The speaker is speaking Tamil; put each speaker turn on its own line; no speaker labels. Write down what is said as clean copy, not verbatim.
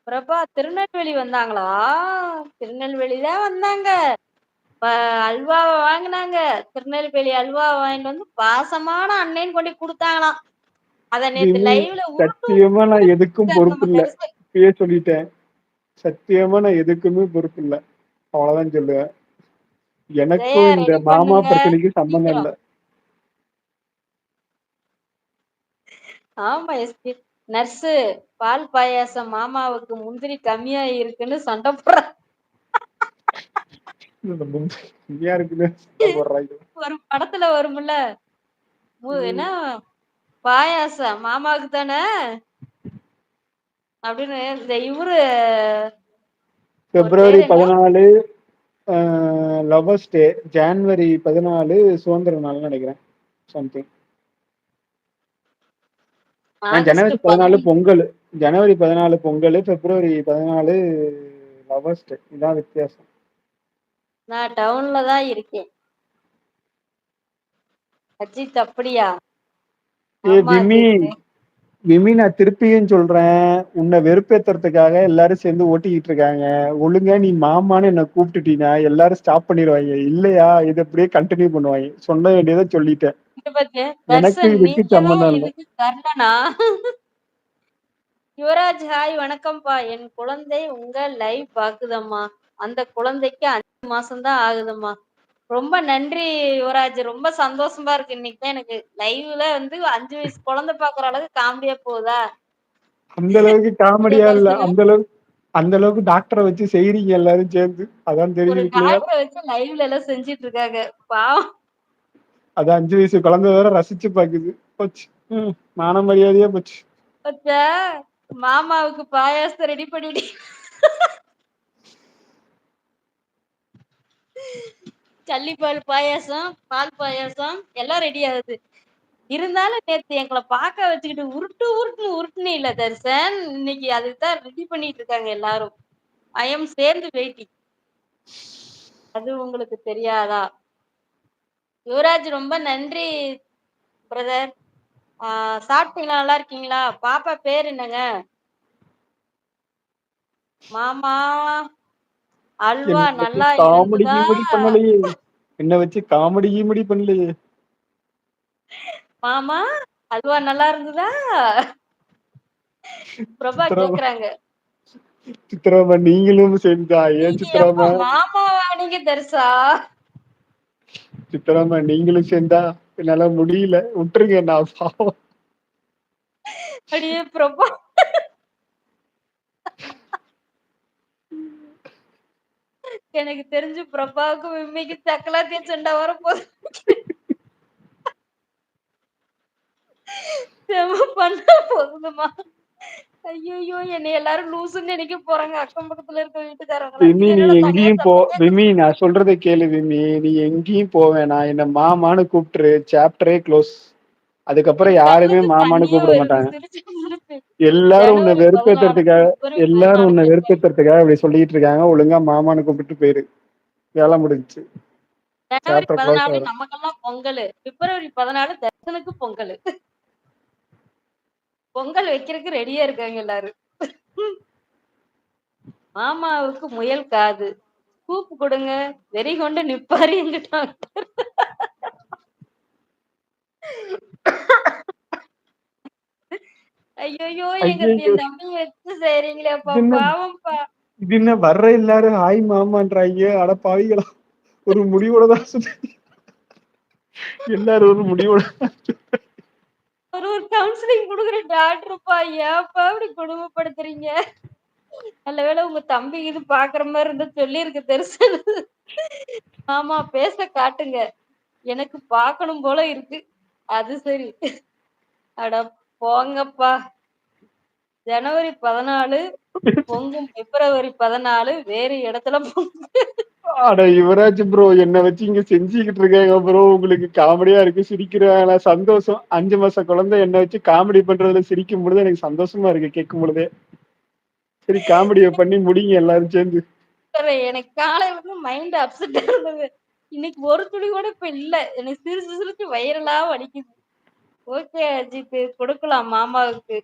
பிரபா திருநெல்வேலி வந்தாங்களா? திருநெல்வேலி தான் வந்தாங்க. ப அல்வாவ வாங்குனாங்க. திருநெல்வேலி அல்வாவ வாங்கிட்டு வந்து பாசமான அண்ணேன்னு கொண்டு குடுத்தாங்களாம். அத நேத்து
விமி,
லைவ்ல உருட்டு
சத்தியமா நான் எதுக்கும்
உருட்டுனாங்க
பொறுப்பு
நம்ம
இல்ல.
தரிசு.
இப்பயே சொல்லிட்டேன். சத்தியமா நான் எதுக்குமே பொறுப்பு இல்ல. அவ்வளவுதான் சொல்லுவேன்.
ஜெயா
எனக்கும் இந்த
ரெடி
மாமா
பண்ணுங்க.
பிரச்சனைக்கும் சம்பந்தம் இல்ல.
சீக்கிரம். ஆமா எஸ்பி. நர்ஸு பால் பாயாசம் மாமாவுக்கு முந்திரி கம்மியா இருக்குன்னு சண்டை போடுறாங்க.
இந்த முந்திரியா இருக்குன்னு சண்டை போடுறாங்க.
ஒரு படத்துல வரும்ல. என்ன
ம்.
பாயாசம் மாமாவுக்கு தானே அப்படின்னு இந்த இவரு அவர்
பிப்ரவரி
பேர் என்ன?
14 லவ்வர்ஸ் டே. ஜான்வரி 14 சுதந்திர நாள்னு நினைக்கிறேன். சம்திங்.
ஆகஸ்ட்
ஜனவரி 14
15.
பொங்கல். ஜனவரி 14 பொங்கல், பிப்ரவரி 14 லவ்வர்ஸ் டே. இதான் வித்தியாசம்.
நான் டவுன்ல தான் இருக்கேன். அஜித் அப்படியா? ஆமா
விமி,
அஜித்.
விமி நான் திருப்பியும் சொல்றேன். உன்னை வெறுப்பேத்துறதுக்காக எல்லாரும் சேர்ந்து ஓட்டிக்கிட்டு இருக்காங்க. ஒழுங்கா நீ மாமான்னு என்ன கூப்பிட்டுட்டீங்கன்னா எல்லாரும் ஸ்டாப் பண்ணிடுவாங்க. இல்லையா இது அப்படியே கண்டினியூ பண்ணுவாங்க. சொல்ல வேண்டியதை சொல்லிட்டேன்.
இங்க பாத்தியா?
எனக்கு
தர்ஷன்
இதுக்கு
நீங்க தான்
சம்பந்தம் இல்லை.
இதுக்கு கர்ணனா? யுவராஜ் ஹாய் வணக்கம்ப்பா. என் குழந்தை உங்க லைவ் பாக்குதம்மா. அந்த குழந்தைக்கு 5 மாசம் தான் ஆகுதம்மா. ரொம்ப நன்றி யுவராஜ். ரொம்ப சந்தோஷமா இருக்கு. இன்னைக்கு தான் எனக்கு லைவ்ல வந்து 5 வயசு குழந்தை பாக்குற அளவுக்கு காமெடியா போகுதா?
அந்த அளவுக்கு
அப்படியா
காமெடியா இல்ல.
தரிசனம்?
அந்த அளவுக்கு டாக்டரை வச்சு செய்றீங்க எல்லாரும் சேர்ந்து. அதான்
ஒரு
தெரியுது கிளியர்.
டாக்டரை வச்சு லைவ்ல எல்லாம் செஞ்சிட்டு இருக்காங்க. பாவம்.
அது 5 வயசு குழந்தை வேற ரசிச்சு பாக்குது. போச்சு. மான மரியாதையா போச்சு.
பச்சா மாமாவுக்கு பாயாசம் ரெடி பண்ணிட்டு கள்ளிப்பால் பாயாசம், பால் பாயாசம் எல்லாம் ரெடி ஆகுது. இருந்தாலும் நேத்து எங்கள பார்க்க வச்சுக்கிட்டு உருட்டுன்னு இல்ல தர்சன். இன்னைக்கு அதுதான் ரெடி பண்ணிட்டு இருக்காங்க எல்லாரும். ஐ எம் சேர்ந்து வெயிட்டிங். அது உங்களுக்கு தெரியாதா? யுவராஜ் ரொம்ப நன்றி பிரதர். சாப்பிட்டீங்களா? நல்லா இருக்கீங்களா? பாப்பா பேர் என்னங்க? மாமா அல்வா
என்ன வச்சு
நல்லா
காமெடி
இருந்ததா?
கீமெடி பண்ணலையே. என்ன வச்சு காமெடி கீமெடி பண்ணலையே.
மாமா அல்வா நல்லா இருந்ததா? பிரபா
சித்ராமா,
கேக்குறாங்க.
சித்ராமா நீங்களும் சேர்ந்தா? ஏன்
நீங்க எப்ப
சித்ராமா?
மாமாவானீங்க தர்சா?
சித்ராமா நீங்களும் சேர்ந்தா? என்னால முடியல, விட்டுருங்க. நான் பாவம்.
அடியே பிரபா. எனக்கு தெரிஞ்சு பிரபாவுக்கும் விம்மிக்கு சக்கலாத்திய சண்டை வரப்போகுது. செம பண்ணா போகுதுமா. ஐயோ என்னை எல்லாரும் லூசுன்னு நினைக்க போறாங்க. அக்கம் பக்கத்துல இருக்க வீட்டுக்காரங்களா.
விமி,
இது
நீ
என்னடா தனியா
எங்கேயும் போ.
சத்தம் கேக்குது.
விமி, நான் சொல்றதை கேளு விமி. நீ எங்கேயும் போவேணாம். என்ன மாமான்னு கூப்பிட்டுரு. சாப்டரே க்ளோஸ். அதுக்கப்புறம்
என்
யாருமே
கண்ணுக்கு
மாமான்னு
தண்ணியே
கூப்பிட
வருது
மாட்டாங்க.
சிரிச்சு சிரிச்சு.
எல்லாரும் உன்னை
ஜனவரி 14
வெறுப்பேத்துறதுக்காக
பிப்ரவரி
எல்லாரும்
14
உன்னை
தர்சன்.
வெறுப்பேத்துறதுக்காக அப்படி சொல்லிட்டு இருக்காங்க. ஒழுங்கா மாமான்னு கூப்பிட்டு போயிரு. வேலை முடிஞ்சுச்சு.
ஜனவரி
சாப்டர் க்ளோஸ்
14
ஆயிரும்.
நமக்கெல்லாம் பொங்கல். பிப்ரவரி 14 தர்சனுக்கு பொங்கல். பொங்கல் வைக்கிறதுக்கு ரெடியா இருக்காங்க எல்லாரும். மாமாவுக்கு முயல் காது. கூப்பு கொடுங்க. வெறி கொண்டு நிப்பாரு எங்கிட்ட. ஐயோ எங்க
ஐயோ,
என் தம்பி வச்சு செய்றீங்களேப்பா
இது என்ன?
பாவம்ப்பா.
இது என்ன வர்ற எல்லாரும் ஹாய் மாமான்றாங்க. அட பாவிகளா. ஒரு முடிவோட தான் எல்லாரும் ஒரு முடிவோட.
ஒரு கவுன்சிலிங் குடுக்குற டாக்டர்ப்பா. ஏன்ப்பா இப்படி கொடுமைப்படுத்துறீங்க? நல்ல வேளை உங்க தம்பி இது பாக்குற மாதிரி இருந்தா சொல்லியிருக்கு தரிசனம். ஆமா பேச காட்டுங்க. எனக்கு பார்க்கணும் போல இருக்கு. அது சரி. அட போங்கப்பா. ஜனவரி 14 பொங்கும் பிப்ரவரி 14 வேறு இடத்துல பொங்கு.
அட யுவராஜ் ப்ரோ, என்ன வச்சு இங்க செஞ்சுக்கிட்டு இருக்காங்க ப்ரோ. உங்களுக்கு காமெடியா இருக்கு, சிரிக்கிறேன். சந்தோஷம். 5 மாச குழந்தை என்ன வச்சு காமெடி பண்றதுல சிரிக்கும் பொழுது எனக்கு சந்தோஷமா இருக்கு கேட்கும் பொழுதே. சரி, காமெடியை பண்ணி முடிங்க எல்லாரும் சேர்ந்து.
எனக்கு காலையில இருந்து மைண்ட் அப்செட்டா இருந்தது. இன்னைக்கு ஒரு துளி கூட இப்ப இல்ல. எனக்கு சிரிச்சு சிரிச்சு வயிறெல்லாம் வலிக்குது. ஓகே அஜித் கொடுக்கலாம் மாமாவுக்கு.